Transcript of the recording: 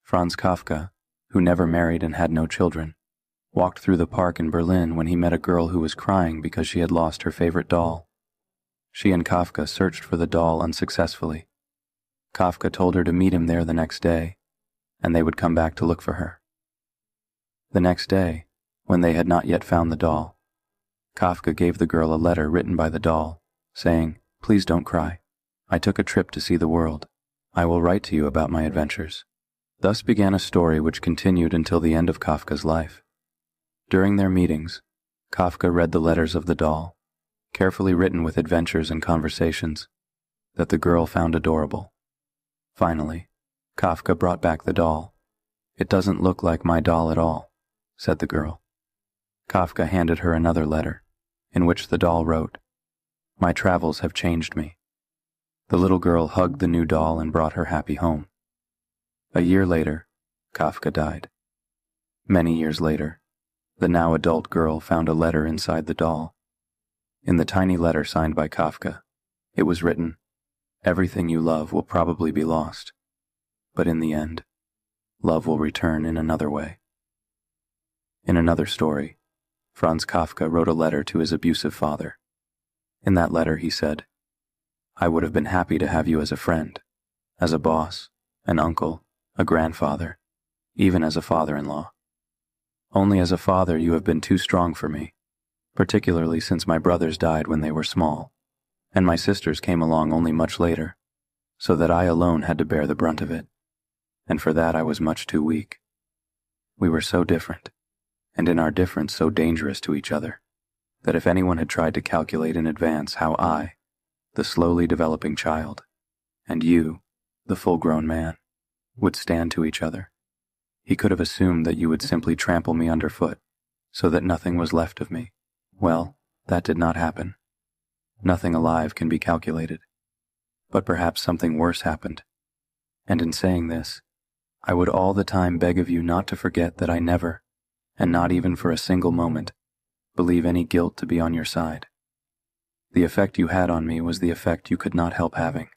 Franz Kafka, who never married and had no children, walked through the park in Berlin when he met a girl who was crying because she had lost her favorite doll. She and Kafka searched for the doll unsuccessfully. Kafka told her to meet him there the next day, and they would come back to look for her. The next day, when they had not yet found the doll, Kafka gave the girl a letter written by the doll, saying, "Please don't cry. I took a trip to see the world. I will write to you about my adventures." Thus began a story which continued until the end of Kafka's life. During their meetings, Kafka read the letters of the doll, carefully written with adventures and conversations, that the girl found adorable. Finally, Kafka brought back the doll. "It doesn't look like my doll at all," said the girl. Kafka handed her another letter, in which the doll wrote, "My travels have changed me." The little girl hugged the new doll and brought her happy home. A year later, Kafka died. Many years later, the now adult girl found a letter inside the doll. In the tiny letter signed by Kafka, it was written, "Everything you love will probably be lost, but in the end, love will return in another way." In another story, Franz Kafka wrote a letter to his abusive father. In that letter he said, "I would have been happy to have you as a friend, as a boss, an uncle, a grandfather, even as a father-in-law. Only as a father you have been too strong for me, particularly since my brothers died when they were small, and my sisters came along only much later, so that I alone had to bear the brunt of it, and for that I was much too weak. We were so different, and in our difference so dangerous to each other, that if anyone had tried to calculate in advance how I, the slowly developing child, and you, the full-grown man, would stand to each other, he could have assumed that you would simply trample me underfoot, so that nothing was left of me. Well, that did not happen. Nothing alive can be calculated. But perhaps something worse happened. And in saying this, I would all the time beg of you not to forget that I never, and not even for a single moment, believe any guilt to be on your side. The effect you had on me was the effect you could not help having.